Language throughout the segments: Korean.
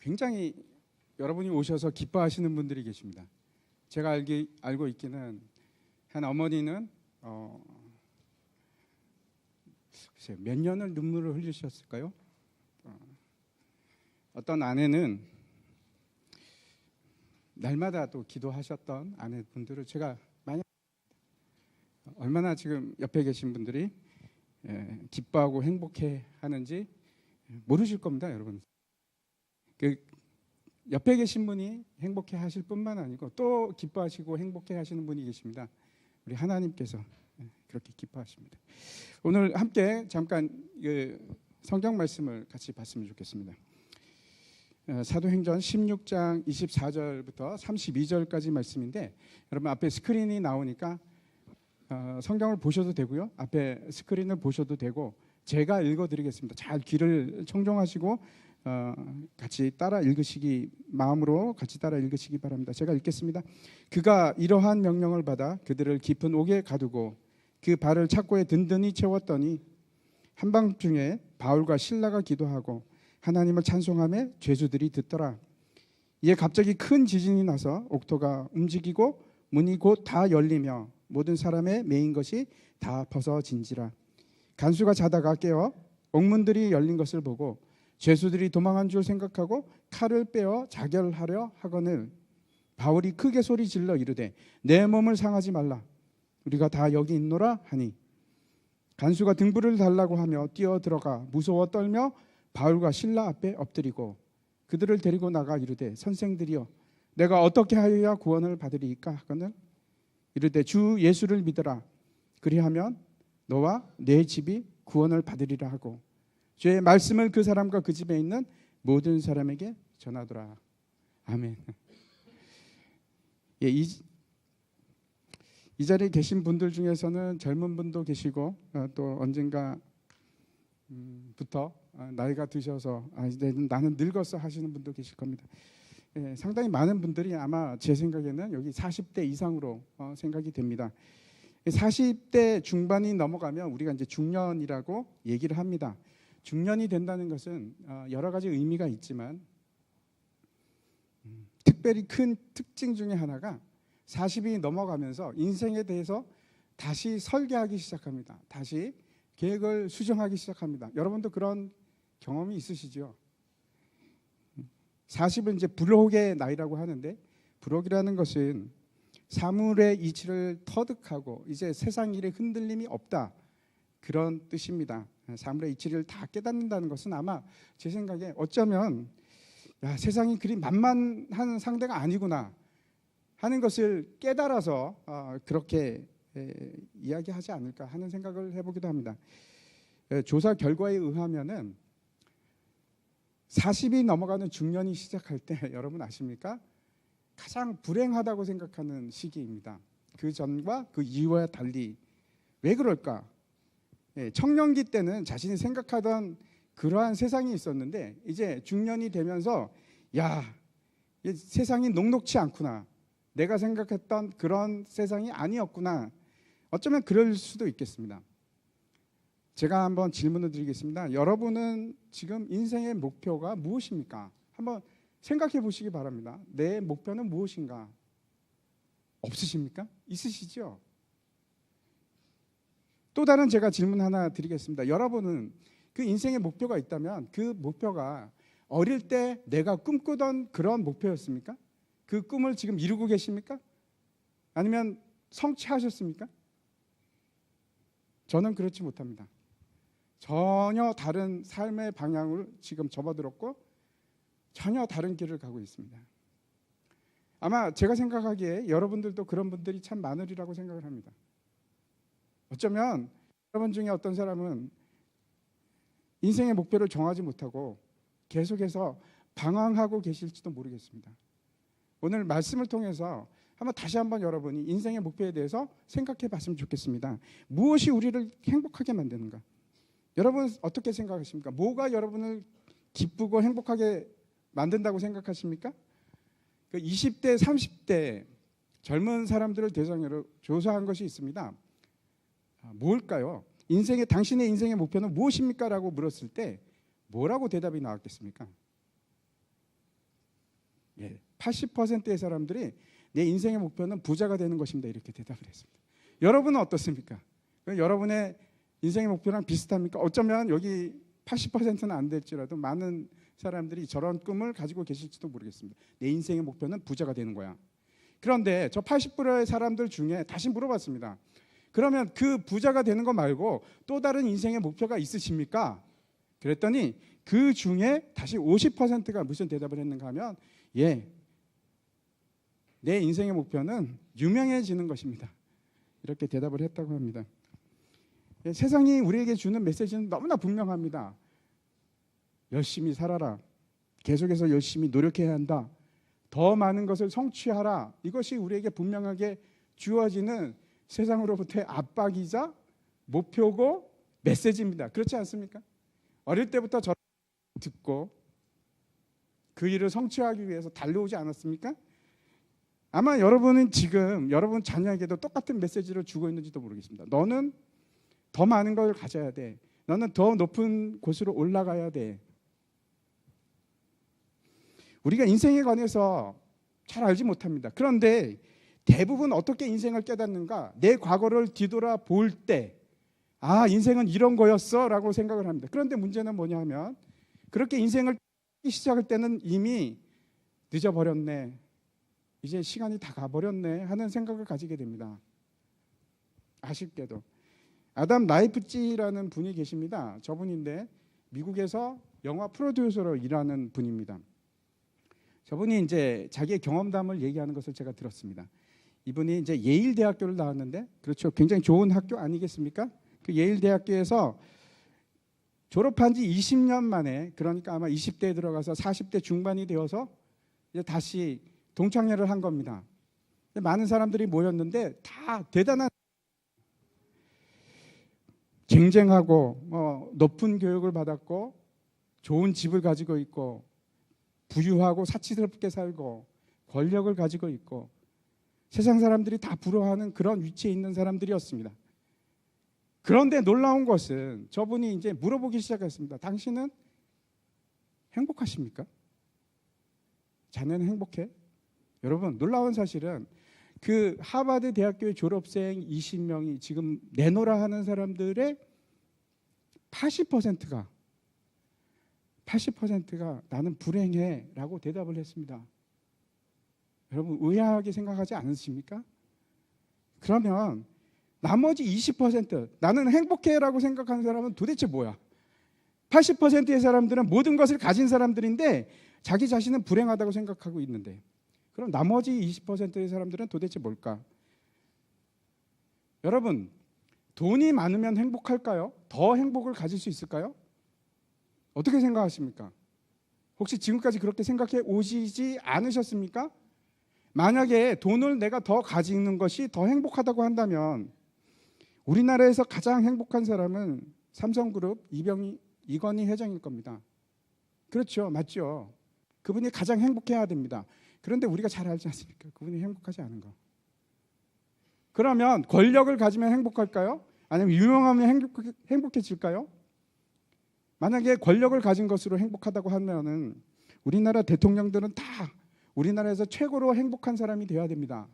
굉장히 여러분이 오셔서 기뻐하시는 분들이 계십니다. 제가 알고 있기는 한 어머니는 글쎄요, 몇 년을 눈물을 흘리셨을까요? 어떤 아내는 날마다 또 기도하셨던 아내분들을 제가 많이 얼마나 지금 옆에 계신 분들이 기뻐하고 행복해 하는지 모르실 겁니다, 여러분. 그 옆에 계신 분이 행복해 하실 뿐만 아니고 또 기뻐하시고 행복해 하시는 분이 계십니다. 우리 하나님께서 그렇게 기뻐하십니다. 오늘 함께 잠깐 성경 말씀을 같이 봤으면 좋겠습니다. 사도행전 16장 24절부터 32절까지 말씀인데, 여러분 앞에 스크린이 나오니까 성경을 보셔도 되고요, 앞에 스크린을 보셔도 되고, 제가 읽어드리겠습니다. 잘 귀를 청종하시고 같이 따라 읽으시기, 마음으로 같이 따라 읽으시기 바랍니다. 제가 읽겠습니다. 그가 이러한 명령을 받아 그들을 깊은 옥에 가두고 그 발을 착고에 든든히 채웠더니 한밤중에 바울과 실라가 기도하고 하나님을 찬송하며 죄수들이 듣더라. 이에 갑자기 큰 지진이 나서 옥토가 움직이고 문이 곧 다 열리며 모든 사람의 매인 것이 다 벗어진지라. 간수가 자다가 깨어 옥문들이 열린 것을 보고 죄수들이 도망한 줄 생각하고 칼을 빼어 자결하려 하거늘 바울이 크게 소리 질러 이르되 내 몸을 상하지 말라, 우리가 다 여기 있노라 하니, 간수가 등불을 달라고 하며 뛰어 들어가 무서워 떨며 바울과 실라 앞에 엎드리고 그들을 데리고 나가 이르되 선생들이여, 내가 어떻게 하여야 구원을 받으리이까 하거늘 이르되 주 예수를 믿으라, 그리하면 너와 내 집이 구원을 받으리라 하고 주의 말씀을 그 사람과 그 집에 있는 모든 사람에게 전하더라. 아멘. 이 자리에 계신 분들 중에서는 젊은 분도 계시고 또 언젠가 부터 나이가 드셔서 이제 나는 늙었어 하시는 분도 계실 겁니다. 상당히 많은 분들이 아마 제 생각에는 여기 40대 이상으로 생각이 됩니다. 40대 중반이 넘어가면 우리가 이제 중년이라고 얘기를 합니다. 중년이 된다는 것은 여러 가지 의미가 있지만 특별히 큰 특징 중에 하나가 40이 넘어가면서 인생에 대해서 다시 설계하기 시작합니다. 다시 계획을 수정하기 시작합니다. 여러분도 그런 경험이 있으시죠? 40은 이제 불혹의 나이라고 하는데, 불혹이라는 것은 사물의 이치를 터득하고 이제 세상 일에 흔들림이 없다, 그런 뜻입니다. 사물의 이치를 다 깨닫는다는 것은 아마 제 생각에 어쩌면 세상이 그리 만만한 상대가 아니구나 하는 것을 깨달아서 그렇게 이야기하지 않을까 하는 생각을 해보기도 합니다. 조사 결과에 의하면은 40이 넘어가는 중년이 시작할 때 여러분 아십니까? 가장 불행하다고 생각하는 시기입니다. 그 전과 그 이후와 달리. 왜 그럴까? 청년기 때는 자신이 생각하던 그러한 세상이 있었는데 이제 중년이 되면서 세상이 녹록치 않구나, 내가 생각했던 그런 세상이 아니었구나, 어쩌면 그럴 수도 있겠습니다. 제가 한번 질문을 드리겠습니다. 여러분은 지금 인생의 목표가 무엇입니까? 한번 생각해 보시기 바랍니다. 내 목표는 무엇인가? 없으십니까? 있으시죠? 또 다른 제가 질문 하나 드리겠습니다. 여러분은 그 인생의 목표가 있다면 그 목표가 어릴 때 내가 꿈꾸던 그런 목표였습니까? 그 꿈을 지금 이루고 계십니까? 아니면 성취하셨습니까? 저는 그렇지 못합니다. 전혀 다른 삶의 방향을 지금 접어들었고 전혀 다른 길을 가고 있습니다. 아마 제가 생각하기에 여러분들도 그런 분들이 참 많으리라고 생각을 합니다. 어쩌면 여러분 중에 어떤 사람은 인생의 목표를 정하지 못하고 계속해서 방황하고 계실지도 모르겠습니다. 오늘 말씀을 통해서 다시 한번 여러분이 인생의 목표에 대해서 생각해 봤으면 좋겠습니다. 무엇이 우리를 행복하게 만드는가? 여러분 어떻게 생각하십니까? 뭐가 여러분을 기쁘고 행복하게 만든다고 생각하십니까? 20대, 30대 젊은 사람들을 대상으로 조사한 것이 있습니다. 뭘까요? 당신의 인생의 목표는 무엇입니까? 라고 물었을 때 뭐라고 대답이 나왔겠습니까? 80%의 사람들이 내 인생의 목표는 부자가 되는 것입니다. 이렇게 대답을 했습니다. 여러분은 어떻습니까? 여러분의 인생의 목표랑 비슷합니까? 어쩌면 여기 80%는 안 될지라도 많은 사람들이 저런 꿈을 가지고 계실지도 모르겠습니다. 내 인생의 목표는 부자가 되는 거야. 그런데 저 80%의 사람들 중에 다시 물어봤습니다. 그러면 그 부자가 되는 거 말고 또 다른 인생의 목표가 있으십니까? 그랬더니 그 중에 다시 50%가 무슨 대답을 했는가 하면 내 인생의 목표는 유명해지는 것입니다. 이렇게 대답을 했다고 합니다. 세상이 우리에게 주는 메시지는 너무나 분명합니다. 열심히 살아라. 계속해서 열심히 노력해야 한다. 더 많은 것을 성취하라. 이것이 우리에게 분명하게 주어지는 세상으로부터의 압박이자 목표고 메시지입니다. 그렇지 않습니까? 어릴 때부터 저를 듣고 그 일을 성취하기 위해서 달려오지 않았습니까? 아마 여러분은 지금 여러분 자녀에게도 똑같은 메시지를 주고 있는지도 모르겠습니다. 너는 더 많은 걸 가져야 돼. 너는 더 높은 곳으로 올라가야 돼. 우리가 인생에 관해서 잘 알지 못합니다. 그런데 대부분 어떻게 인생을 깨닫는가? 내 과거를 뒤돌아 볼 때 인생은 이런 거였어 라고 생각을 합니다. 그런데 문제는 뭐냐 하면 그렇게 인생을 시작할 때는 이미 늦어버렸네. 이제 시간이 다 가버렸네 하는 생각을 가지게 됩니다. 아쉽게도 아담 라이프치라는 분이 계십니다. 저분인데 미국에서 영화 프로듀서로 일하는 분입니다. 저분이 이제 자기의 경험담을 얘기하는 것을 제가 들었습니다. 이분이 이제 예일 대학교를 나왔는데, 그렇죠, 굉장히 좋은 학교 아니겠습니까? 그 예일 대학교에서 졸업한 지 20년 만에, 그러니까 아마 20대에 들어가서 40대 중반이 되어서 이제 다시 동창회를 한 겁니다. 많은 사람들이 모였는데 다 대단한 쟁쟁하고 높은 교육을 받았고 좋은 집을 가지고 있고 부유하고 사치스럽게 살고 권력을 가지고 있고 세상 사람들이 다 부러워하는 그런 위치에 있는 사람들이었습니다. 그런데 놀라운 것은 저분이 이제 물어보기 시작했습니다. 당신은 행복하십니까? 자네는 행복해? 여러분, 놀라운 사실은 그 하버드 대학교의 졸업생 20명이 지금 내노라 하는 사람들의 80%가 나는 불행해 라고 대답을 했습니다. 여러분, 의아하게 생각하지 않으십니까? 그러면 나머지 20% 나는 행복해 라고 생각하는 사람은 도대체 뭐야? 80%의 사람들은 모든 것을 가진 사람들인데 자기 자신은 불행하다고 생각하고 있는데, 그럼 나머지 20%의 사람들은 도대체 뭘까? 여러분, 돈이 많으면 행복할까요? 더 행복을 가질 수 있을까요? 어떻게 생각하십니까? 혹시 지금까지 그렇게 생각해 오시지 않으셨습니까? 만약에 돈을 내가 더 가지는 것이 더 행복하다고 한다면 우리나라에서 가장 행복한 사람은 삼성그룹 이건희 회장일 겁니다. 그렇죠, 맞죠? 그분이 가장 행복해야 됩니다. 그런데 우리가 잘 알지 않습니까? 그분이 행복하지 않은 거. 그러면 권력을 가지면 행복할까요? 아니면 유명하면 행복해질까요? 만약에 권력을 가진 것으로 행복하다고 하면은 우리나라 대통령들은 다 우리나라에서 최고로 행복한 사람이 되어야 됩니다.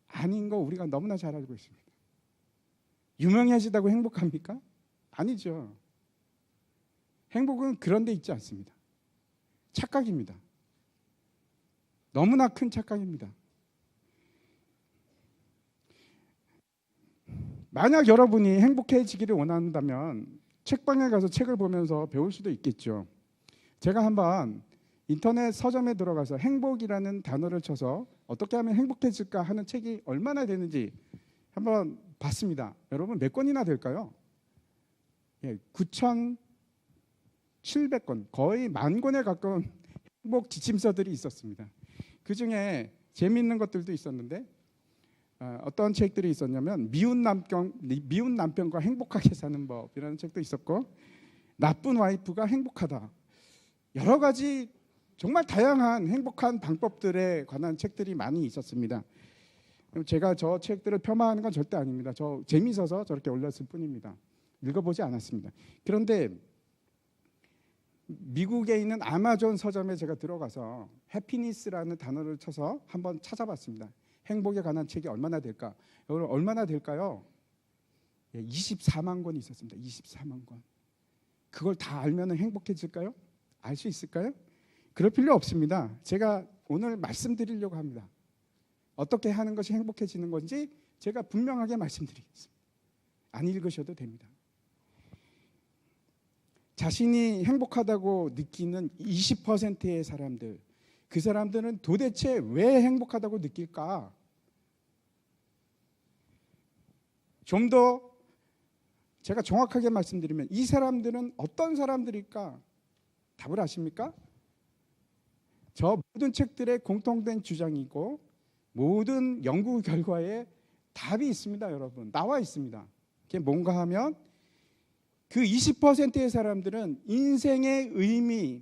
아닌 거 우리가 너무나 잘 알고 있습니다. 유명해지다고 행복합니까? 아니죠. 행복은 그런 데 있지 않습니다. 착각입니다. 너무나 큰 착각입니다. 만약 여러분이 행복해지기를 원한다면 책방에 가서 책을 보면서 배울 수도 있겠죠. 제가 한번 인터넷 서점에 들어가서 행복이라는 단어를 쳐서 어떻게 하면 행복해질까 하는 책이 얼마나 되는지 한번 봤습니다. 여러분, 몇 권이나 될까요? 9,700권, 거의 10,000권에 가까운 행복 지침서들이 있었습니다. 그 중에 재미있는 것들도 있었는데 어떤 책들이 있었냐면 미운 남편과 행복하게 사는 법이라는 책도 있었고, 나쁜 와이프가 행복하다, 여러 가지 정말 다양한 행복한 방법들에 관한 책들이 많이 있었습니다. 제가 저 책들을 폄하하는 건 절대 아닙니다. 저 재미있어서 저렇게 올렸을 뿐입니다. 읽어보지 않았습니다. 그런데 미국에 있는 아마존 서점에 제가 들어가서 해피니스라는 단어를 쳐서 한번 찾아봤습니다. 행복에 관한 책이 얼마나 될까? 여러분 얼마나 될까요? 24만 권이 있었습니다. 24만 권. 그걸 다 알면 행복해질까요? 알 수 있을까요? 그럴 필요 없습니다. 제가 오늘 말씀드리려고 합니다. 어떻게 하는 것이 행복해지는 건지 제가 분명하게 말씀드리겠습니다. 안 읽으셔도 됩니다. 자신이 행복하다고 느끼는 20%의 사람들, 그 사람들은 도대체 왜 행복하다고 느낄까? 좀 더 제가 정확하게 말씀드리면 이 사람들은 어떤 사람들일까? 답을 아십니까? 저 모든 책들의 공통된 주장이고 모든 연구 결과에 답이 있습니다, 여러분. 나와 있습니다. 그게 뭔가 하면 그 20%의 사람들은 인생의 의미,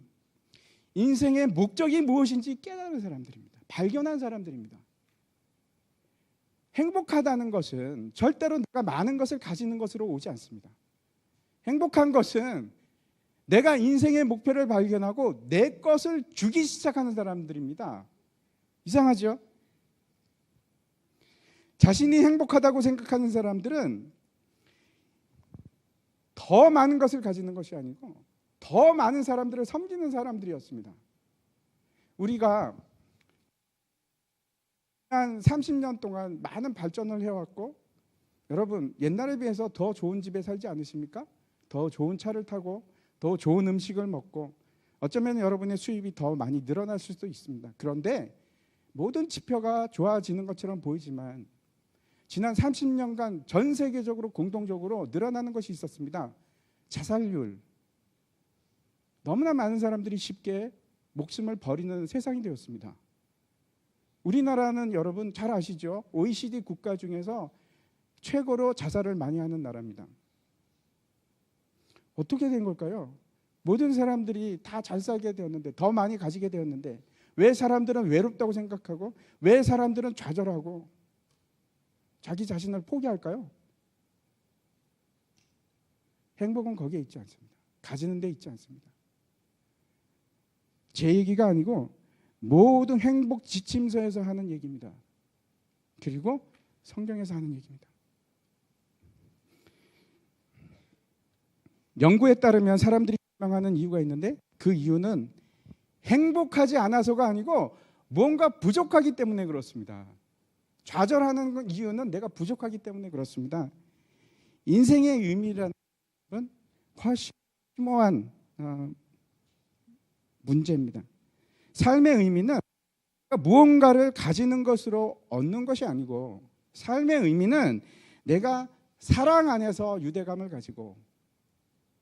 인생의 목적이 무엇인지 깨달은 사람들입니다. 발견한 사람들입니다. 행복하다는 것은 절대로 내가 많은 것을 가지는 것으로 오지 않습니다. 행복한 것은 내가 인생의 목표를 발견하고 내 것을 주기 시작하는 사람들입니다. 이상하죠? 자신이 행복하다고 생각하는 사람들은 더 많은 것을 가지는 것이 아니고 더 많은 사람들을 섬기는 사람들이었습니다. 우리가 한 30년 동안 많은 발전을 해왔고, 여러분 옛날에 비해서 더 좋은 집에 살지 않으십니까? 더 좋은 차를 타고 더 좋은 음식을 먹고 어쩌면 여러분의 수입이 더 많이 늘어날 수도 있습니다. 그런데 모든 지표가 좋아지는 것처럼 보이지만 지난 30년간 전 세계적으로 공동적으로 늘어나는 것이 있었습니다. 자살률. 너무나 많은 사람들이 쉽게 목숨을 버리는 세상이 되었습니다. 우리나라는 여러분 잘 아시죠? OECD 국가 중에서 최고로 자살을 많이 하는 나라입니다. 어떻게 된 걸까요? 모든 사람들이 다 잘 살게 되었는데, 더 많이 가지게 되었는데 왜 사람들은 외롭다고 생각하고 왜 사람들은 좌절하고 자기 자신을 포기할까요? 행복은 거기에 있지 않습니다. 가지는 데 있지 않습니다. 제 얘기가 아니고 모든 행복 지침서에서 하는 얘기입니다. 그리고 성경에서 하는 얘기입니다. 연구에 따르면 사람들이 실망하는 이유가 있는데 그 이유는 행복하지 않아서가 아니고 뭔가 부족하기 때문에 그렇습니다. 좌절하는 이유는 내가 부족하기 때문에 그렇습니다. 인생의 의미라는 건 훨씬 심오한 문제입니다. 삶의 의미는 무언가를 가지는 것으로 얻는 것이 아니고, 삶의 의미는 내가 사랑 안에서 유대감을 가지고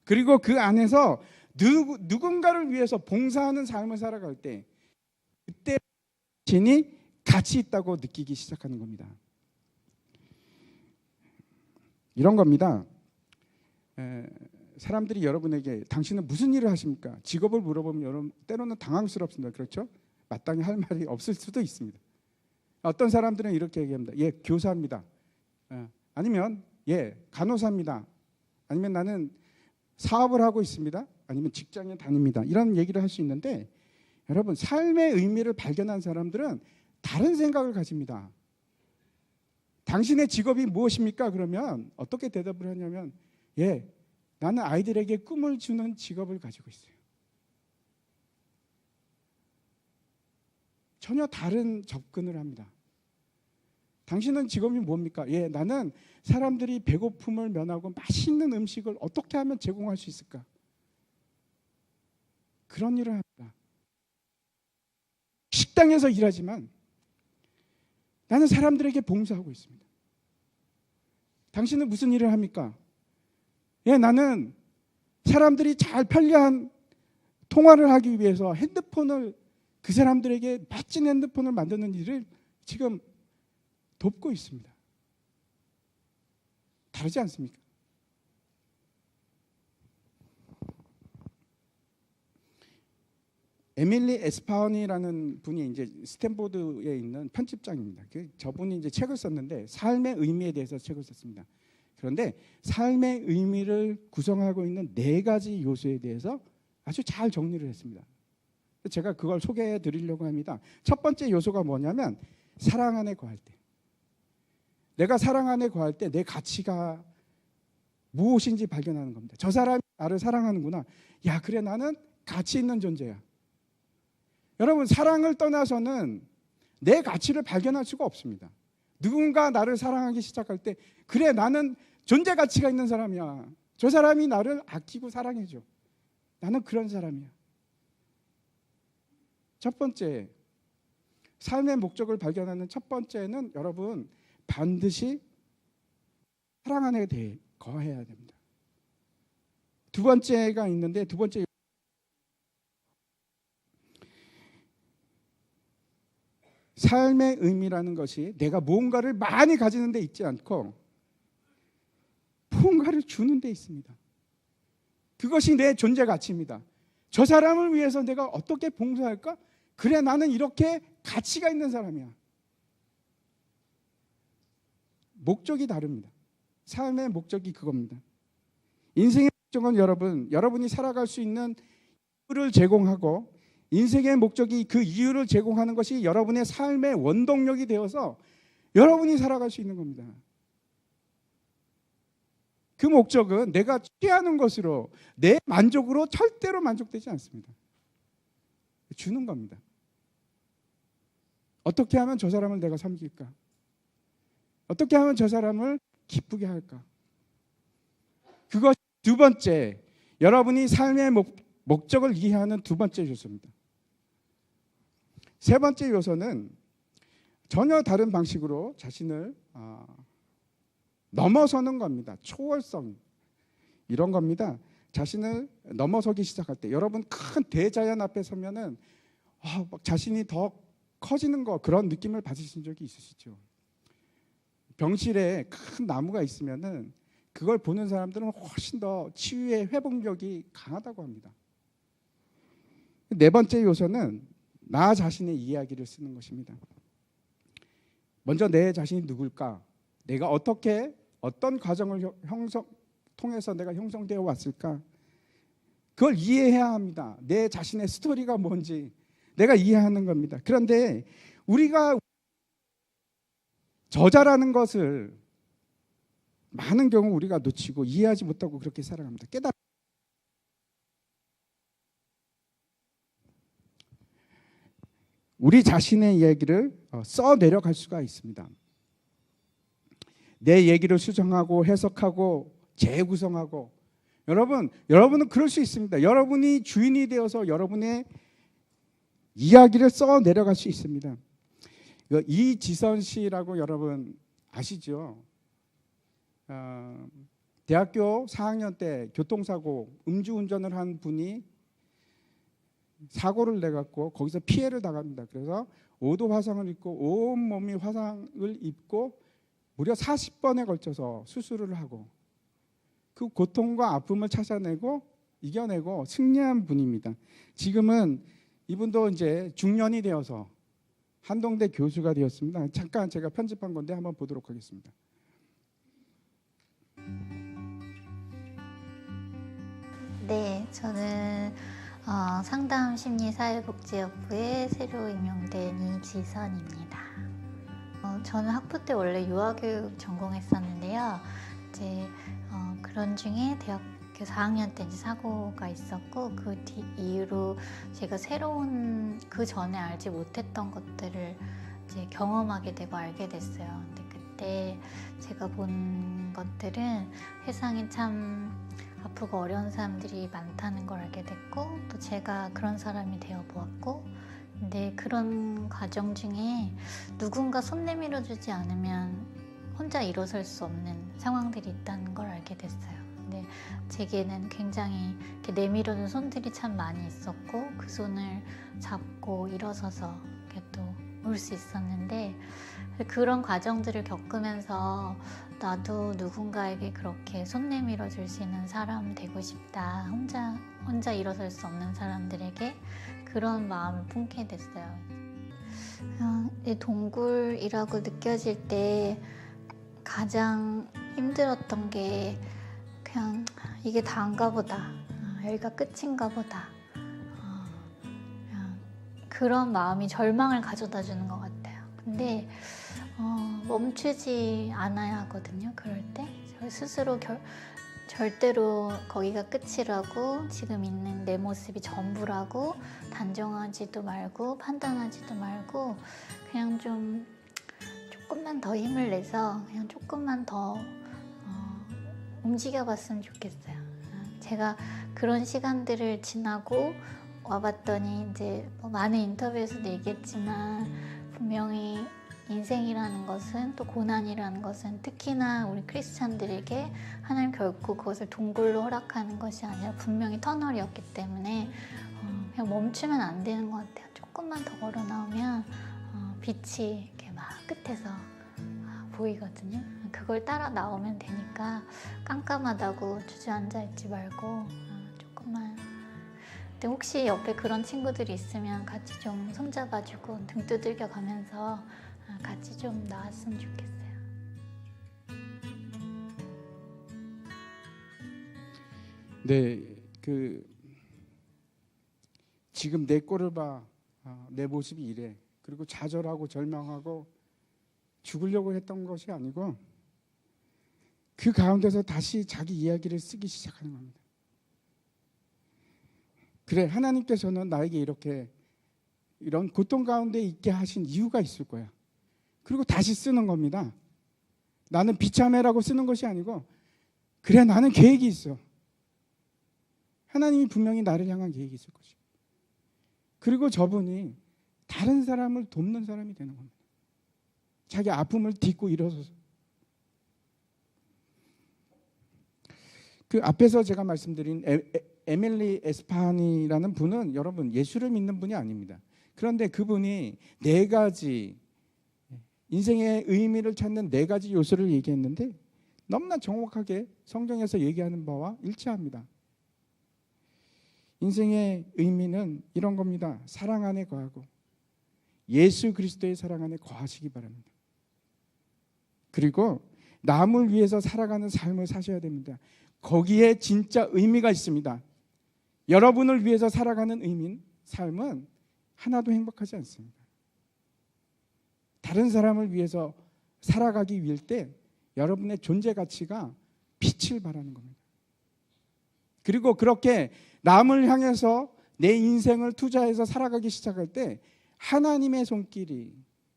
그리고 그 안에서 누군가를 위해서 봉사하는 삶을 살아갈 때 그때 자신이 가치 있다고 느끼기 시작하는 겁니다. 이런 겁니다. 사람들이 여러분에게 당신은 무슨 일을 하십니까? 직업을 물어보면 여러분 때로는 당황스럽습니다. 그렇죠? 마땅히 할 말이 없을 수도 있습니다. 어떤 사람들은 이렇게 얘기합니다. 예, 교사입니다. 아니면 예, 간호사입니다. 아니면 나는 사업을 하고 있습니다. 아니면 직장에 다닙니다. 이런 얘기를 할 수 있는데, 여러분 삶의 의미를 발견한 사람들은 다른 생각을 가집니다. 당신의 직업이 무엇입니까? 그러면 어떻게 대답을 하냐면 예, 나는 아이들에게 꿈을 주는 직업을 가지고 있어요. 전혀 다른 접근을 합니다. 당신은 직업이 뭡니까? 예, 나는 사람들이 배고픔을 면하고 맛있는 음식을 어떻게 하면 제공할 수 있을까? 그런 일을 합니다. 식당에서 일하지만 나는 사람들에게 봉사하고 있습니다. 당신은 무슨 일을 합니까? 예, 나는 사람들이 잘 편리한 통화를 하기 위해서 핸드폰을, 그 사람들에게 멋진 핸드폰을 만드는 일을 지금 돕고 있습니다. 다르지 않습니까? 에밀리 에스파운이라는 분이 이제 스탠포드에 있는 편집장입니다. 저분이 이제 책을 썼는데 삶의 의미에 대해서 책을 썼습니다. 그런데 삶의 의미를 구성하고 있는 4가지 요소에 대해서 아주 잘 정리를 했습니다. 제가 그걸 소개해 드리려고 합니다. 첫 번째 요소가 뭐냐면 사랑 안에 거할 때, 내가 사랑 안에 거할 때 내 가치가 무엇인지 발견하는 겁니다. 저 사람이 나를 사랑하는구나. 야, 그래, 나는 가치 있는 존재야. 여러분, 사랑을 떠나서는 내 가치를 발견할 수가 없습니다. 누군가 나를 사랑하기 시작할 때, 그래, 나는 존재 가치가 있는 사람이야. 저 사람이 나를 아끼고 사랑해줘. 나는 그런 사람이야. 첫 번째, 삶의 목적을 발견하는 첫 번째는 여러분, 반드시 사랑 안에 대해 거해야 됩니다. 두 번째가 있는데, 두 번째, 삶의 의미라는 것이 내가 무언가를 많이 가지는 데 있지 않고 무언가를 주는 데 있습니다. 그것이 내 존재 가치입니다. 저 사람을 위해서 내가 어떻게 봉사할까? 그래, 나는 이렇게 가치가 있는 사람이야. 목적이 다릅니다. 삶의 목적이 그겁니다. 인생의 목적은 여러분이 살아갈 수 있는 이유를 제공하고, 인생의 목적이 그 이유를 제공하는 것이 여러분의 삶의 원동력이 되어서 여러분이 살아갈 수 있는 겁니다. 그 목적은 내가 취하는 것으로, 내 만족으로 절대로 만족되지 않습니다. 주는 겁니다. 어떻게 하면 저 사람을 내가 섬길까? 어떻게 하면 저 사람을 기쁘게 할까? 그것이 두 번째, 여러분이 삶의 목적을 이해하는 두 번째 요소입니다. 세 번째 요소는 전혀 다른 방식으로 자신을 넘어서는 겁니다. 초월성, 이런 겁니다. 자신을 넘어서기 시작할 때, 여러분 큰 대자연 앞에 서면은 막 자신이 더 커지는 거, 그런 느낌을 받으신 적이 있으시죠? 병실에 큰 나무가 있으면은 그걸 보는 사람들은 훨씬 더 치유의 회복력이 강하다고 합니다. 네 번째 요소는 나 자신의 이야기를 쓰는 것입니다. 먼저 내 자신이 누굴까? 내가 어떤 과정을 통해서 내가 형성되어 왔을까? 그걸 이해해야 합니다. 내 자신의 스토리가 뭔지 내가 이해하는 겁니다. 그런데 우리가 저자라는 것을 많은 경우 우리가 놓치고 이해하지 못하고 그렇게 살아갑니다. 우리 자신의 이야기를 써내려갈 수가 있습니다. 내 얘기를 수정하고 해석하고 재구성하고, 여러분은 그럴 수 있습니다. 여러분이 주인이 되어서 여러분의 이야기를 써내려갈 수 있습니다. 이지선 씨라고 여러분 아시죠? 대학교 4학년 때 교통사고, 음주운전을 한 분이 사고를 내갖고 거기서 피해를 당합니다. 그래서 5도 화상을 입고 온몸이 화상을 입고 무려 40번에 걸쳐서 수술을 하고 그 고통과 아픔을 찾아내고 이겨내고 승리한 분입니다. 지금은 이분도 이제 중년이 되어서 한동대 교수가 되었습니다. 잠깐 제가 편집한 건데 한번 보도록 하겠습니다. 네, 저는 상담심리사회복지학부에 새로 임용된 이지선입니다. 저는 학부 때 원래 유아교육 전공했었는데요. 그런 중에 대학교 4학년 때 사고가 있었고, 그 이후로 제가 새로운, 그 전에 알지 못했던 것들을 이제 경험하게 되고 알게 됐어요. 근데 그때 제가 본 것들은 세상에 참 아프고 어려운 사람들이 많다는 걸 알게 됐고, 또 제가 그런 사람이 되어 보았고, 근데 그런 과정 중에 누군가 손 내밀어 주지 않으면 혼자 일어설 수 없는 상황들이 있다는 걸 알게 됐어요. 근데 제게는 굉장히 이렇게 내밀어준 손들이 참 많이 있었고, 그 손을 잡고 일어서서 이렇게 또 올 수 있었는데, 그런 과정들을 겪으면서 나도 누군가에게 그렇게 손 내밀어 줄 수 있는 사람 되고 싶다. 혼자 일어설 수 없는 사람들에게 그런 마음을 품게 됐어요. 동굴이라고 느껴질 때 가장 힘들었던 게 그냥 이게 다인가 보다. 여기가 끝인가 보다. 그냥 그런 마음이 절망을 가져다 주는 것 같아요. 근데 멈추지 않아야 하거든요. 그럴 때 저 스스로 절대로 거기가 끝이라고, 지금 있는 내 모습이 전부라고 단정하지도 말고 판단하지도 말고, 그냥 조금만 더 힘을 내서 그냥 조금만 더 움직여 봤으면 좋겠어요. 제가 그런 시간들을 지나고 와봤더니 이제 많은 인터뷰에서도 얘기했지만, 분명히 인생이라는 것은, 또 고난이라는 것은 특히나 우리 크리스찬들에게 하나님 결코 그것을 동굴로 허락하는 것이 아니라 분명히 터널이었기 때문에 그냥 멈추면 안 되는 것 같아요. 조금만 더 걸어 나오면 빛이 이렇게 막 끝에서 보이거든요. 그걸 따라 나오면 되니까 깜깜하다고 주저앉아 있지 말고 조금만. 근데 혹시 옆에 그런 친구들이 있으면 같이 좀 손잡아주고 등 두들겨 가면서 같이 좀 나왔으면 좋겠어요. 네, 지금 내 꼴을 봐, 내 모습이 이래. 그리고 좌절하고 절망하고 죽으려고 했던 것이 아니고, 그 가운데서 다시 자기 이야기를 쓰기 시작하는 겁니다. 그래, 하나님께서는 나에게 이런 고통 가운데 있게 하신 이유가 있을 거야. 그리고 다시 쓰는 겁니다. 나는 비참해라고 쓰는 것이 아니고, 그래, 나는 계획이 있어. 하나님이 분명히 나를 향한 계획이 있을 것이고, 그리고 저분이 다른 사람을 돕는 사람이 되는 겁니다. 자기 아픔을 딛고 일어서서. 그 앞에서 제가 말씀드린 에밀리 에스파니라는 분은 여러분 예수를 믿는 분이 아닙니다. 그런데 그분이 4가지 인생의 의미를 찾는 4가지 요소를 얘기했는데, 너무나 정확하게 성경에서 얘기하는 바와 일치합니다. 인생의 의미는 이런 겁니다. 사랑 안에 거하고 예수 그리스도의 사랑 안에 거하시기 바랍니다. 그리고 남을 위해서 살아가는 삶을 사셔야 됩니다. 거기에 진짜 의미가 있습니다. 여러분을 위해서 살아가는 삶은 하나도 행복하지 않습니다. 다른 사람을 위해서 살아가기 위할 때 여러분의 존재 가치가 빛을 발하는 겁니다. 그리고 그렇게 남을 향해서 내 인생을 투자해서 살아가기 시작할 때 하나님의 손길이,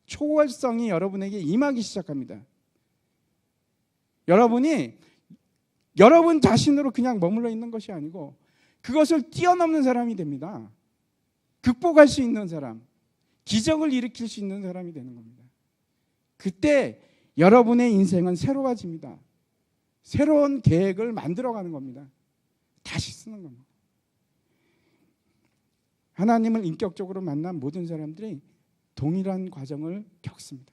초월성이 여러분에게 임하기 시작합니다. 여러분이 여러분 자신으로 그냥 머물러 있는 것이 아니고 그것을 뛰어넘는 사람이 됩니다. 극복할 수 있는 사람, 기적을 일으킬 수 있는 사람이 되는 겁니다. 그때 여러분의 인생은 새로워집니다. 새로운 계획을 만들어가는 겁니다. 다시 쓰는 겁니다. 하나님을 인격적으로 만난 모든 사람들이 동일한 과정을 겪습니다.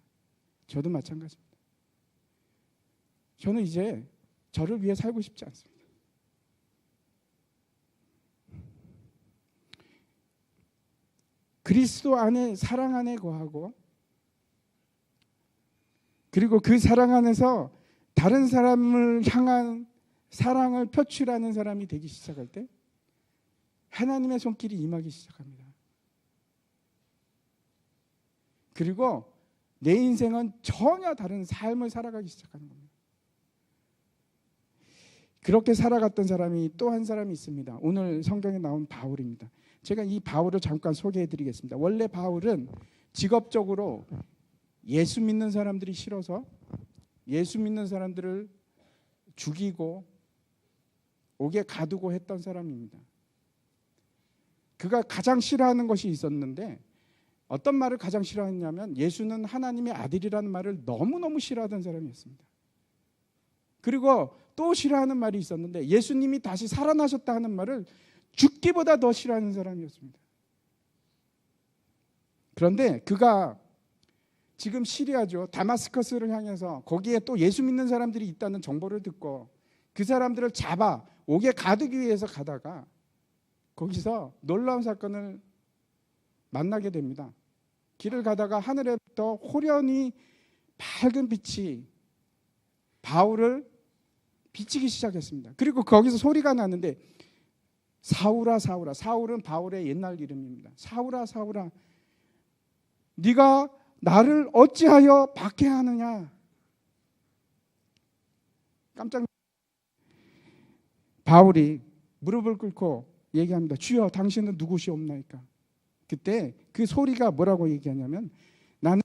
저도 마찬가지입니다. 저는 이제 저를 위해 살고 싶지 않습니다. 그리스도 안에, 사랑 안에 거하고, 그리고 그 사랑 안에서 다른 사람을 향한 사랑을 표출하는 사람이 되기 시작할 때 하나님의 손길이 임하기 시작합니다. 그리고 내 인생은 전혀 다른 삶을 살아가기 시작하는 겁니다. 그렇게 살아갔던 사람이 또 한 사람이 있습니다. 오늘 성경에 나온 바울입니다. 제가 이 바울을 잠깐 소개해드리겠습니다. 원래 바울은 직업적으로 예수 믿는 사람들이 싫어서 예수 믿는 사람들을 죽이고 옥에 가두고 했던 사람입니다. 그가 가장 싫어하는 것이 있었는데, 어떤 말을 가장 싫어했냐면 예수는 하나님의 아들이라는 말을 너무너무 싫어하던 사람이었습니다. 그리고 또 싫어하는 말이 있었는데, 예수님이 다시 살아나셨다 하는 말을 죽기보다 더 싫어하는 사람이었습니다. 그런데 그가 지금 시리아죠, 다마스커스를 향해서 거기에 또 예수 믿는 사람들이 있다는 정보를 듣고 그 사람들을 잡아 옥에 가두기 위해서 가다가 거기서 놀라운 사건을 만나게 됩니다. 길을 가다가 하늘에부터 호련히 밝은 빛이 바울을 비치기 시작했습니다. 그리고 거기서 소리가 나는데 사울아 사울아. 사울은 바울의 옛날 이름입니다. 사울아 사울아, 네가 나를 어찌하여 박해하느냐. 깜짝 바울이 무릎을 꿇고 얘기합니다. 주여, 당신은 누구시옵나이까? 그때 그 소리가 뭐라고 얘기하냐면 나는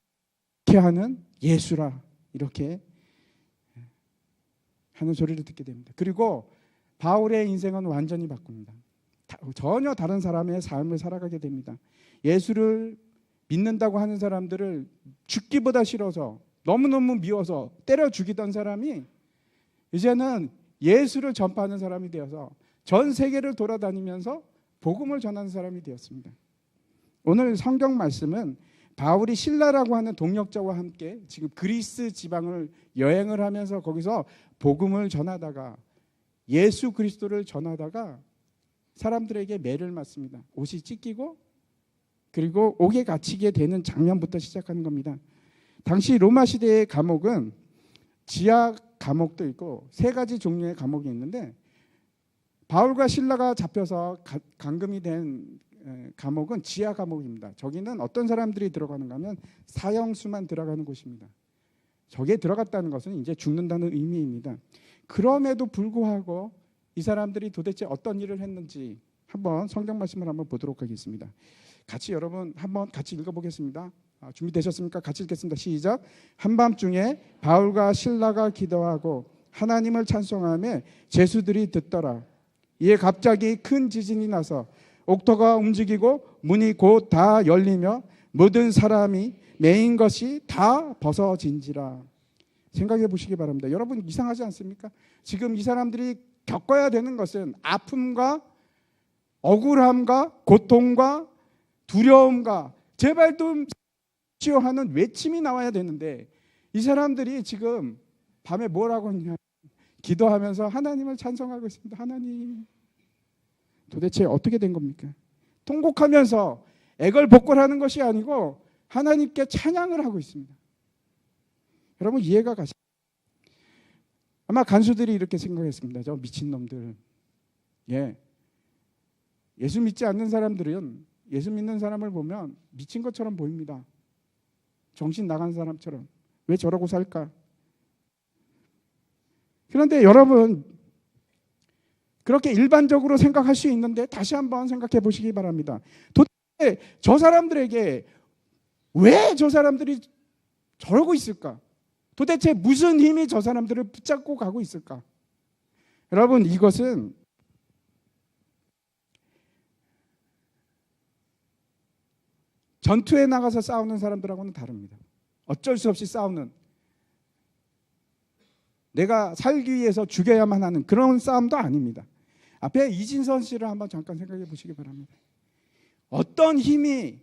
박해하는 예수라, 이렇게 하는 소리를 듣게 됩니다. 그리고 바울의 인생은 완전히 바꿉니다. 전혀 다른 사람의 삶을 살아가게 됩니다. 예수를 믿는다고 하는 사람들을 죽기보다 싫어서, 너무너무 미워서 때려 죽이던 사람이 이제는 예수를 전파하는 사람이 되어서 전 세계를 돌아다니면서 복음을 전하는 사람이 되었습니다. 오늘 성경 말씀은 바울이 신라라고 하는 동역자와 함께 지금 그리스 지방을 여행을 하면서 거기서 복음을 전하다가, 예수 그리스도를 전하다가 사람들에게 매를 맞습니다. 옷이 찢기고 그리고 옥에 갇히게 되는 장면부터 시작하는 겁니다. 당시 로마 시대의 감옥은 지하 감옥도 있고 세 가지 종류의 감옥이 있는데, 바울과 실라가 잡혀서 감금이 된 감옥은 지하 감옥입니다. 저기는 어떤 사람들이 들어가는가 하면 사형수만 들어가는 곳입니다. 저기에 들어갔다는 것은 이제 죽는다는 의미입니다. 그럼에도 불구하고 이 사람들이 도대체 어떤 일을 했는지 한번 성경 말씀을 한번 보도록 하겠습니다. 같이 여러분 한번 같이 읽어보겠습니다. 준비되셨습니까? 같이 읽겠습니다. 시작. 한밤중에 바울과 실라가 기도하고 하나님을 찬송하며 제수들이 듣더라. 이에 갑자기 큰 지진이 나서 옥토가 움직이고 문이 곧 다 열리며 모든 사람이 매인 것이 다 벗어진지라. 생각해 보시기 바랍니다. 여러분, 이상하지 않습니까? 지금 이 사람들이 겪어야 되는 것은 아픔과 억울함과 고통과 두려움과 제발 좀 치유하는 외침이 나와야 되는데, 이 사람들이 지금 밤에 뭘 하고 있냐? 기도하면서 하나님을 찬송하고 있습니다. 하나님, 도대체 어떻게 된 겁니까? 통곡하면서 애걸복걸하는 것이 아니고 하나님께 찬양을 하고 있습니다. 여러분, 이해가 가시죠? 아마 간수들이 이렇게 생각했습니다. 저 미친놈들. 예수 믿지 않는 사람들은 예수 믿는 사람을 보면 미친 것처럼 보입니다. 정신 나간 사람처럼. 왜 저러고 살까? 그런데 여러분, 그렇게 일반적으로 생각할 수 있는데 다시 한번 생각해 보시기 바랍니다. 도대체 저 사람들에게 왜 저 사람들이 저러고 있을까? 도대체 무슨 힘이 저 사람들을 붙잡고 가고 있을까? 여러분, 이것은 전투에 나가서 싸우는 사람들하고는 다릅니다. 어쩔 수 없이 싸우는, 내가 살기 위해서 죽여야만 하는 그런 싸움도 아닙니다. 앞에 이진선 씨를 한번 잠깐 생각해 보시기 바랍니다. 어떤 힘이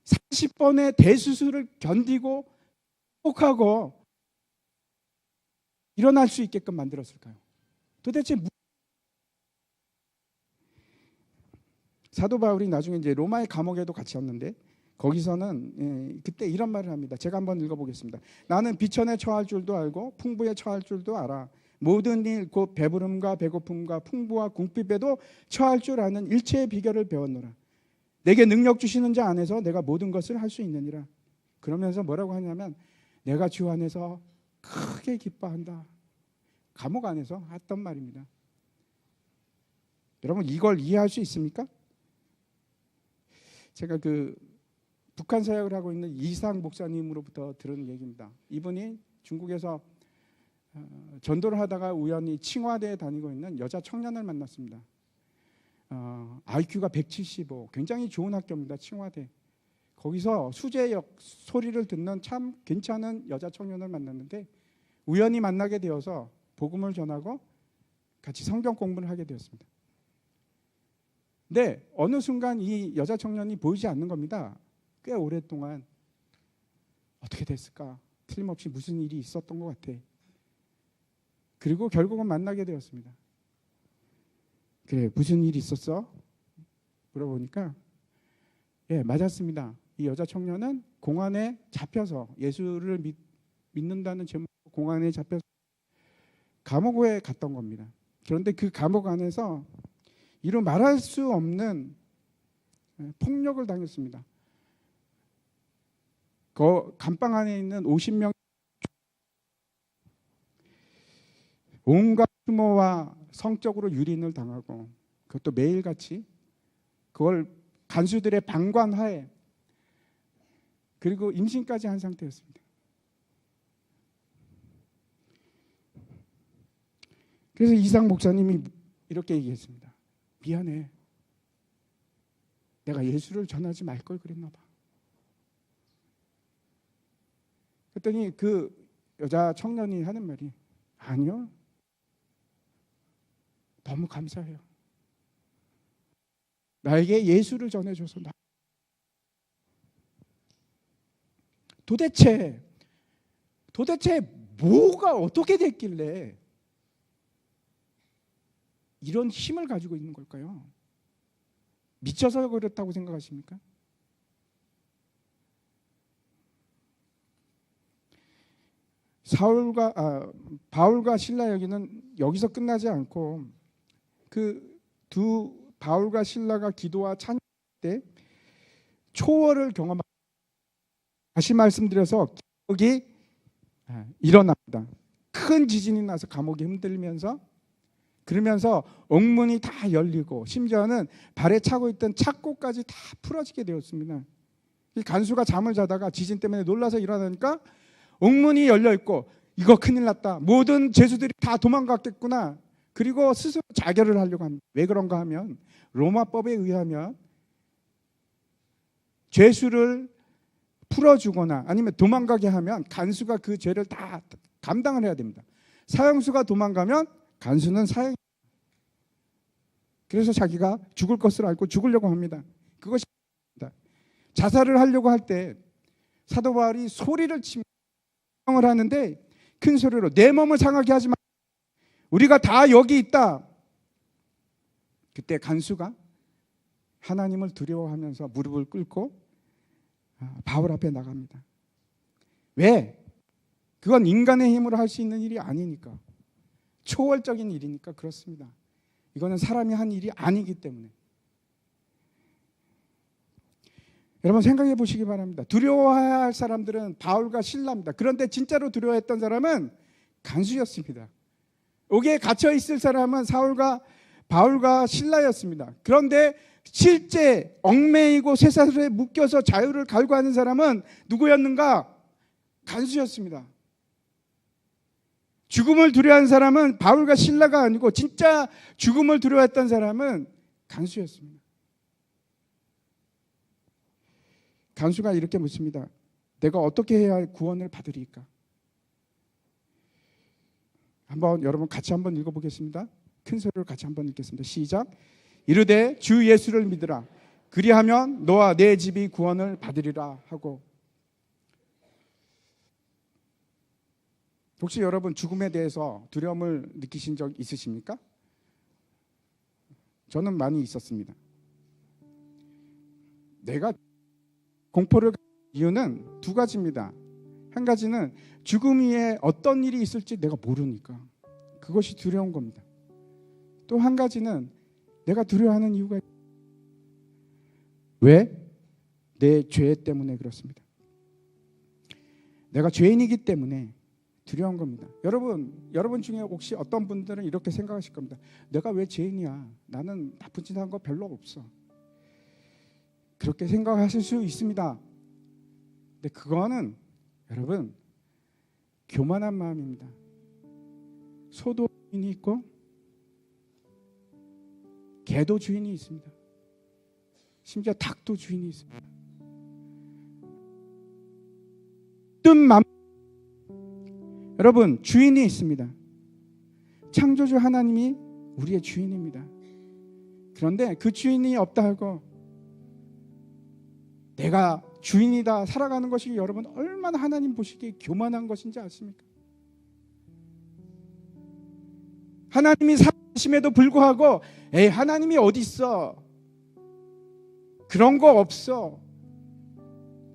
40번의 대수술을 견디고 극복하고 일어날 수 있게끔 만들었을까요? 도대체 사도 바울이 나중에 이제 로마의 감옥에도 갇혔는데, 거기서는 그때 이런 말을 합니다. 제가 한번 읽어보겠습니다. 나는 비천에 처할 줄도 알고 풍부에 처할 줄도 알아. 모든 일 곧 배부름과 배고픔과 풍부와 궁핍에도 처할 줄 아는 일체의 비결을 배웠노라. 내게 능력 주시는 자 안에서 내가 모든 것을 할 수 있느니라. 그러면서 뭐라고 하냐면, 내가 주 안에서 크게 기뻐한다. 감옥 안에서 했던 말입니다. 여러분, 이걸 이해할 수 있습니까? 제가 북한 사역을 하고 있는 이상 목사님으로부터 들은 얘기입니다. 이분이 중국에서 전도를 하다가 우연히 칭화대에 다니고 있는 여자 청년을 만났습니다. IQ가 175, 굉장히 좋은 학교입니다. 칭화대. 거기서 수재역 소리를 듣는 참 괜찮은 여자 청년을 만났는데, 우연히 만나게 되어서 복음을 전하고 같이 성경 공부를 하게 되었습니다. 근데 어느 순간 이 여자 청년이 보이지 않는 겁니다. 꽤 오랫동안. 어떻게 됐을까? 틀림없이 무슨 일이 있었던 것 같아. 그리고 결국은 만나게 되었습니다. 그래, 무슨 일이 있었어? 물어보니까 맞았습니다. 이 여자 청년은 공안에 잡혀서, 예수를 믿는다는 제목으로 공안에 잡혀서 감옥에 갔던 겁니다. 그런데 그 감옥 안에서 이루 말할 수 없는 폭력을 당했습니다. 그 감방 안에 있는 50명 온갖 혐오와 성적으로 유린을 당하고, 그것도 매일같이 그걸 간수들의 방관하에, 그리고 임신까지 한 상태였습니다. 그래서 이상 목사님이 이렇게 얘기했습니다. 미안해, 내가 예수를 전하지 말 걸 그랬나 봐. 그랬더니 그 여자 청년이 하는 말이, 아니요, 너무 감사해요. 나에게 예수를 전해줘서 도대체 뭐가 어떻게 됐길래 이런 힘을 가지고 있는 걸까요? 미쳐서 그렇다고 생각하십니까? 바울과 실라 얘기는 여기서 끝나지 않고, 그 두 바울과 실라가 기도와 찬양 때 초월을 경험한, 다시 말씀드려서 기억이 일어납니다. 큰 지진이 나서 감옥이 흔들면서, 그러면서 옥문이 다 열리고 심지어는 발에 차고 있던 착고까지 다 풀어지게 되었습니다. 이 간수가 잠을 자다가 지진 때문에 놀라서 일어나니까 옥문이 열려 있고, 이거 큰일 났다, 모든 죄수들이 다 도망갔겠구나. 그리고 스스로 자결을 하려고 합니다. 왜 그런가 하면 로마법에 의하면 죄수를 풀어주거나 아니면 도망가게 하면 간수가 그 죄를 다 감당을 해야 됩니다. 사형수가 도망가면 간수는 사형. 그래서 자기가 죽을 것을 알고 죽으려고 합니다. 그것이 자살을 하려고 할 때 사도 바울이 소리를 치며 을 하는데, 큰 소리로 내 몸을 상하게 하지 마, 우리가 다 여기 있다. 그때 간수가 하나님을 두려워하면서 무릎을 꿇고 바울 앞에 나갑니다. 왜? 그건 인간의 힘으로 할 수 있는 일이 아니니까, 초월적인 일이니까 그렇습니다. 이거는 사람이 한 일이 아니기 때문에. 여러분 생각해 보시기 바랍니다. 두려워해야 할 사람들은 바울과 실라입니다. 그런데 진짜로 두려워했던 사람은 간수였습니다. 옥에 갇혀 있을 사람은 바울과 실라였습니다. 그런데 실제 얽매이고 쇠사슬에 묶여서 자유를 갈구하는 사람은 누구였는가? 간수였습니다. 죽음을 두려워하는 사람은 바울과 실라가 아니고, 진짜 죽음을 두려워했던 사람은 간수였습니다. 간수가 이렇게 묻습니다. 내가 어떻게 해야 구원을 받으리까? 한번 여러분 같이 한번 읽어보겠습니다. 큰 소리로 같이 한번 읽겠습니다. 시작. 이르되 주 예수를 믿으라. 그리하면 너와 내 집이 구원을 받으리라 하고. 혹시 여러분 죽음에 대해서 두려움을 느끼신 적 있으십니까? 저는 많이 있었습니다. 내가 공포를 가진 이유는 두 가지입니다. 한 가지는 죽음 위에 어떤 일이 있을지 내가 모르니까 그것이 두려운 겁니다. 또 한 가지는 내가 두려워하는 이유가, 왜? 내 죄 때문에 그렇습니다. 내가 죄인이기 때문에 두려운 겁니다. 여러분 중에 혹시 어떤 분들은 이렇게 생각하실 겁니다. 내가 왜 죄인이야? 나는 나쁜 짓 한 거 별로 없어. 그렇게 생각하실 수 있습니다. 근데 그거는 여러분 교만한 마음입니다. 소도 주인이 있고 개도 주인이 있습니다. 심지어 닭도 주인이 있습니다. 여러분 주인이 있습니다. 창조주 하나님이 우리의 주인입니다. 그런데 그 주인이 없다 하고 내가 주인이다 살아가는 것이 여러분 얼마나 하나님 보시기에 교만한 것인지 아십니까? 하나님이 살아계심에도 불구하고 에이 하나님이 어디 있어? 그런 거 없어.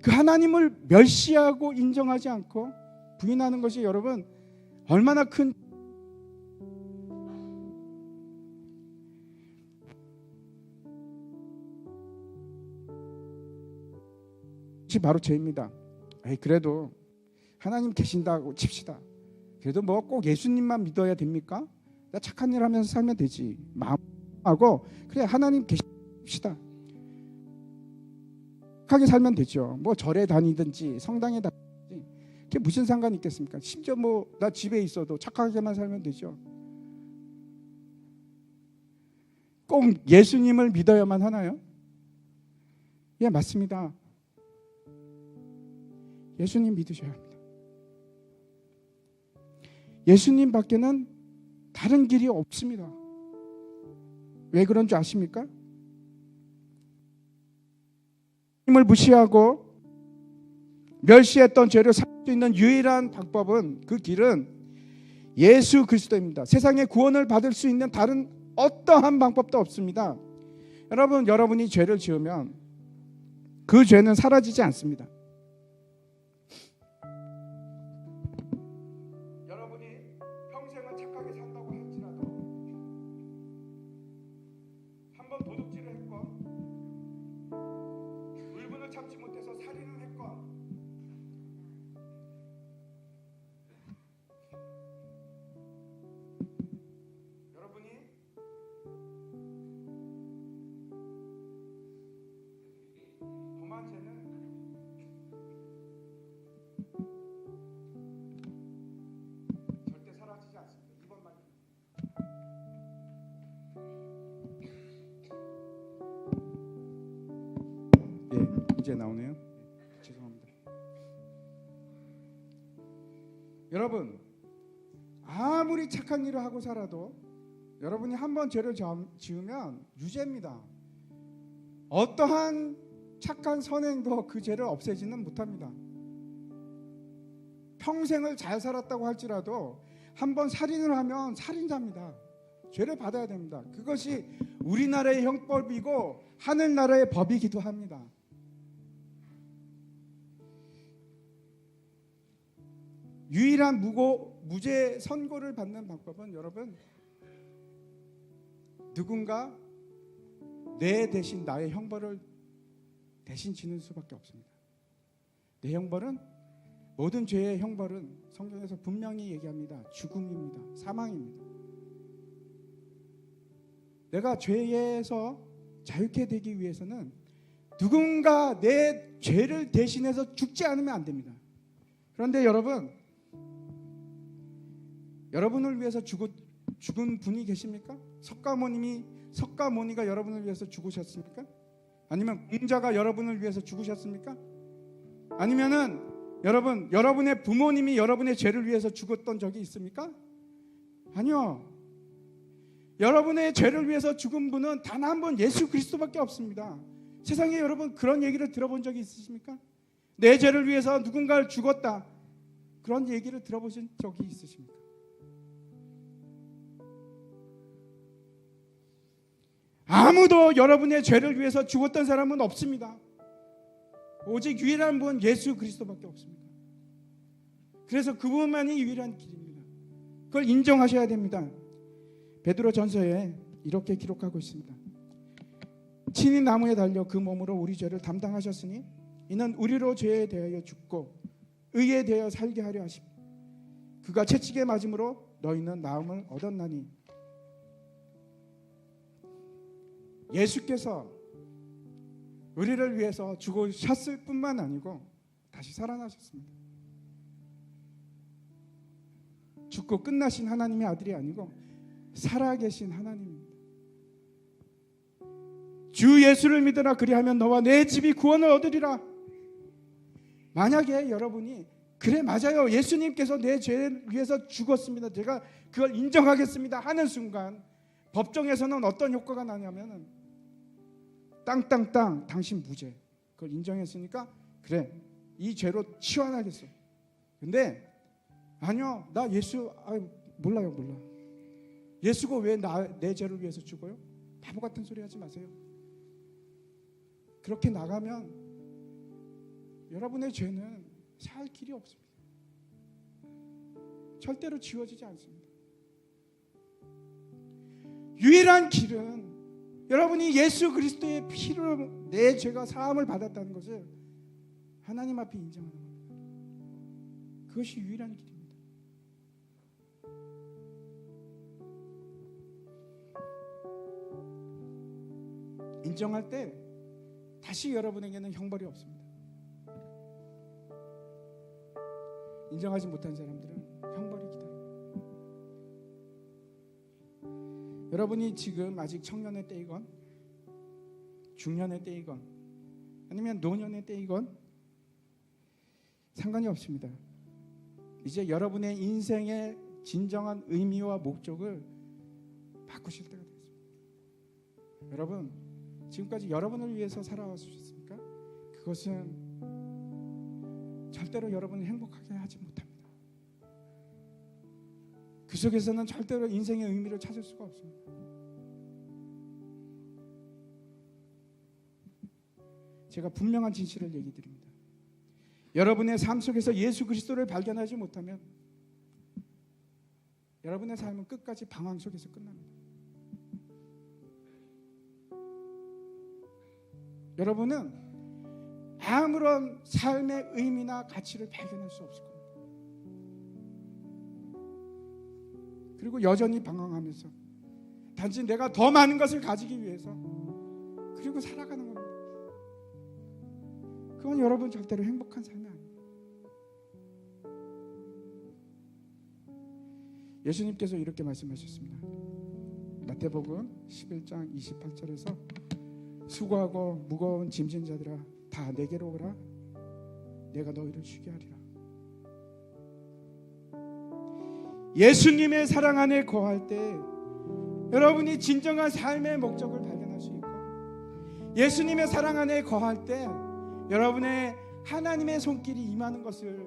그 하나님을 멸시하고 인정하지 않고 부인하는 것이 여러분 얼마나 큰. 그것이 바로 죄입니다. 그래도 하나님 계신다고 칩시다. 그래도 뭐 꼭 예수님만 믿어야 됩니까? 나 착한 일 하면서 살면 되지. 마음하고 그래 하나님 계십시다. 착하게 살면 되죠. 뭐 절에 다니든지 성당에 다니든지 그게 무슨 상관이 있겠습니까? 심지어 뭐 나 집에 있어도 착하게만 살면 되죠. 꼭 예수님을 믿어야만 하나요? 예, 맞습니다. 예수님 믿으셔야 합니다. 예수님 밖에는 다른 길이 없습니다. 왜 그런 줄 아십니까? 하나님을 무시하고 멸시했던 죄를 살 수 있는 유일한 방법은, 그 길은 예수 그리스도입니다. 세상에 구원을 받을 수 있는 다른 어떠한 방법도 없습니다. 여러분, 여러분이 죄를 지으면 그 죄는 사라지지 않습니다. 여러분이 평생을 착하게 산다고 할지라도 한번 도둑질을 했건 물건을 참지 못해서 살인을 했건 여러분이 범한 죄는 절대 사라지지 않습니다. 이번만. 예, 이제 나오네요. 죄송합니다. 여러분, 아무리 착한 일을 하고 살아도 여러분이 한번 죄를 지으면 유죄입니다. 어떠한 착한 선행도 그 죄를 없애지는 못합니다. 평생을 잘 살았다고 할지라도 한번 살인을 하면 살인자입니다. 죄를 받아야 됩니다. 그것이 우리나라의 형법이고 하늘나라의 법이기도 합니다. 유일한 무죄 선고를 받는 방법은 여러분, 누군가 내 대신 나의 형벌을 대신 지는 수밖에 없습니다. 내 형벌은, 모든 죄의 형벌은 성경에서 분명히 얘기합니다. 죽음입니다. 사망입니다. 내가 죄에서 자유케 되기 위해서는 누군가 내 죄를 대신해서 죽지 않으면 안 됩니다. 그런데 여러분을 위해서 죽은 분이 계십니까? 석가모니가 여러분을 위해서 죽으셨습니까? 아니면 공자가 여러분을 위해서 죽으셨습니까? 아니면은 여러분의 부모님이 여러분의 죄를 위해서 죽었던 적이 있습니까? 아니요. 여러분의 죄를 위해서 죽은 분은 단 한 번 예수 그리스도밖에 없습니다. 세상에 여러분 그런 얘기를 들어본 적이 있으십니까? 내 죄를 위해서 누군가를 죽었다, 그런 얘기를 들어보신 적이 있으십니까? 아무도 여러분의 죄를 위해서 죽었던 사람은 없습니다. 오직 유일한 분 예수 그리스도밖에 없습니다. 그래서 그분만이 유일한 길입니다. 그걸 인정하셔야 됩니다. 베드로 전서에 이렇게 기록하고 있습니다. 친히 나무에 달려 그 몸으로 우리 죄를 담당하셨으니 이는 우리로 죄에 대하여 죽고 의에 대하여 살게 하려 하심. 그가 채찍에 맞음으로 너희는 나음을 얻었나니. 예수께서 우리를 위해서 죽으셨을 뿐만 아니고 다시 살아나셨습니다. 죽고 끝나신 하나님의 아들이 아니고 살아계신 하나님입니다. 주 예수를 믿으라, 그리하면 너와 내 집이 구원을 얻으리라. 만약에 여러분이 그래 맞아요, 예수님께서 내 죄를 위해서 죽었습니다, 제가 그걸 인정하겠습니다 하는 순간 법정에서는 어떤 효과가 나냐면은 땅땅땅 당신 무죄. 그걸 인정했으니까 그래 이 죄로 치환하겠어. 근데 아니요, 나 예수 몰라. 예수가 왜 내 죄를 위해서 죽어요? 바보 같은 소리 하지 마세요. 그렇게 나가면 여러분의 죄는 살 길이 없습니다. 절대로 지워지지 않습니다. 유일한 길은 여러분이 예수 그리스도의 피로 내 죄가 사함을 받았다는 것을 하나님 앞에 인정하는 겁니다. 그것이 유일한 길입니다. 인정할 때 다시 여러분에게는 형벌이 없습니다. 인정하지 못한 사람들은 형벌이 기다립니다. 여러분이 지금 아직 청년의 때이건 중년의 때이건 아니면 노년의 때이건 상관이 없습니다. 이제 여러분의 인생의 진정한 의미와 목적을 바꾸실 때가 됐습니다. 여러분, 지금까지 여러분을 위해서 살아왔습니까? 그것은 절대로 여러분을 행복하게 하지 못합니다. 그 속에서는 절대로 인생의 의미를 찾을 수가 없습니다. 제가 분명한 진실을 얘기 드립니다. 여러분의 삶 속에서 예수 그리스도를 발견하지 못하면 여러분의 삶은 끝까지 방황 속에서 끝납니다. 여러분은 아무런 삶의 의미나 가치를 발견할 수 없을 겁니다. 그리고 여전히 방황하면서 단지 내가 더 많은 것을 가지기 위해서 그리고 살아가는 겁니다. 그건 여러분 절대로 행복한 삶이 아닙니다. 예수님께서 이렇게 말씀하셨습니다. 마태복음 11장 28절에서 수고하고 무거운 짐진 자들아 다 내게로 오라 내가 너희를 쉬게 하리라. 예수님의 사랑 안에 거할 때 여러분이 진정한 삶의 목적을 발견할 수 있고 예수님의 사랑 안에 거할 때 여러분의 하나님의 손길이 임하는 것을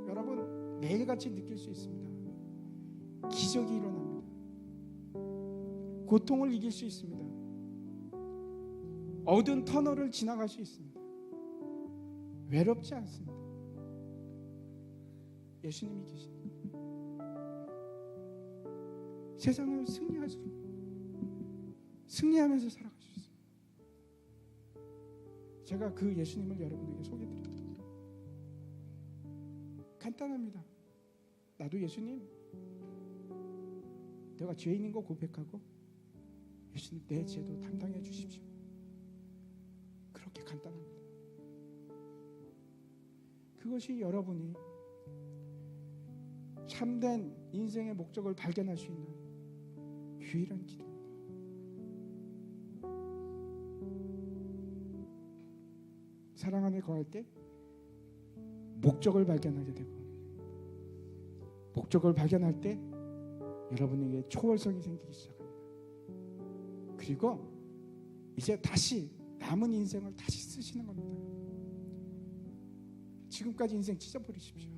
여러분 매일같이 느낄 수 있습니다. 기적이 일어납니다. 고통을 이길 수 있습니다. 어두운 터널을 지나갈 수 있습니다. 외롭지 않습니다. 예수님이 계십니다. 세상을 승리하면서 살아갈 수 있습니다. 제가 그 예수님을 여러분에게 소개드립니다. 간단합니다. 나도 예수님, 내가 죄인인 거 고백하고 예수님 내 죄도 담당해 주십시오. 그렇게 간단합니다. 그것이 여러분이 참된 인생의 목적을 발견할 수 있는 유일한 길입니다. 사랑 안에 거할 때 목적을 발견하게 되고 목적을 발견할 때 여러분에게 초월성이 생기기 시작합니다. 그리고 이제 다시 남은 인생을 다시 쓰시는 겁니다. 지금까지 인생 찢어버리십시오.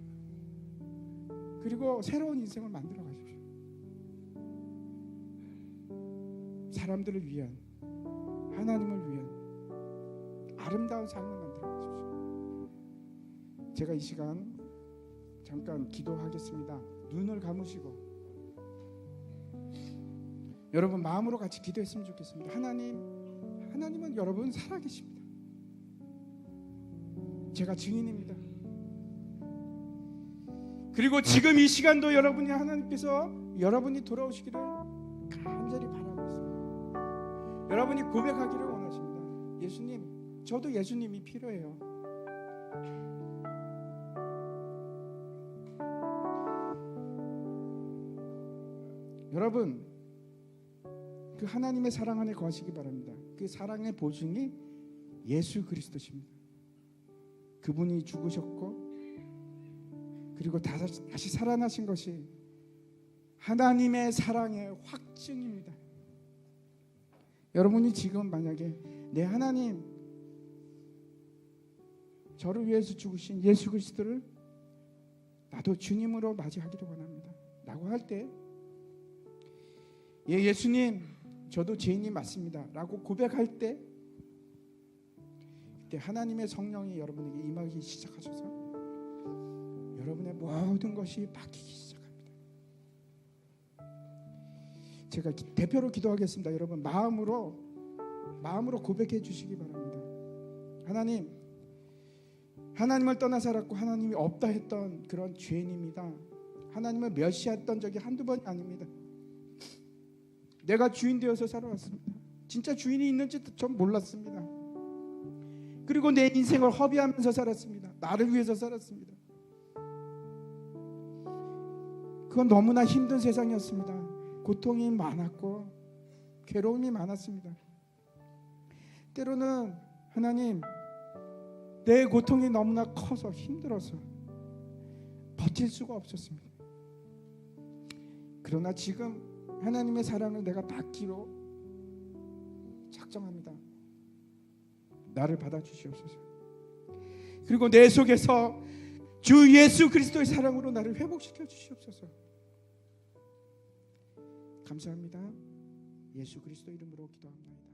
그리고 새로운 인생을 만들어 가십시오. 사람들을 위한, 하나님을 위한 아름다운 삶을 만들어 가십시오. 제가 이 시간 잠깐 기도하겠습니다. 눈을 감으시고 여러분 마음으로 같이 기도했으면 좋겠습니다. 하나님은 여러분 살아계십니다. 제가 증인입니다. 그리고 지금 이 시간도 여러분이 하나님께서 여러분이 돌아오시기를 간절히 바라고 있습니다. 여러분이 고백하기를 원하십니다. 예수님, 저도 예수님이 필요해요. 여러분, 그 하나님의 사랑 안에 거하시기 바랍니다. 그 사랑의 보증이 예수 그리스도십니다. 그분이 죽으셨고 그리고 다시 살아나신 것이 하나님의 사랑의 확증입니다. 여러분이 지금 만약에 내 하나님, 저를 위해서 죽으신 예수 그리스도를 나도 주님으로 맞이하기를 원합니다 라고 할 때, 예, 예수님 저도 죄인이 맞습니다 라고 고백할 때, 그때 하나님의 성령이 여러분에게 임하기 시작하셔서 여러분의 모든 것이 바뀌기 시작합니다. 제가 대표로 기도하겠습니다. 여러분 마음으로 고백해 주시기 바랍니다. 하나님, 하나님을 떠나 살았고 하나님이 없다 했던 그런 죄인입니다. 하나님을 멸시했던 적이 한두 번이 아닙니다. 내가 주인 되어서 살아왔습니다. 진짜 주인이 있는지도 전 몰랐습니다. 그리고 내 인생을 허비하면서 살았습니다. 나를 위해서 살았습니다. 그건 너무나 힘든 세상이었습니다. 고통이 많았고 괴로움이 많았습니다. 때로는 하나님, 내 고통이 너무나 커서 힘들어서 버틸 수가 없었습니다. 그러나 지금 하나님의 사랑을 내가 받기로 작정합니다. 나를 받아주시옵소서. 그리고 내 속에서 주 예수 그리스도의 사랑으로 나를 회복시켜 주시옵소서. 감사합니다. 예수 그리스도 이름으로 기도합니다.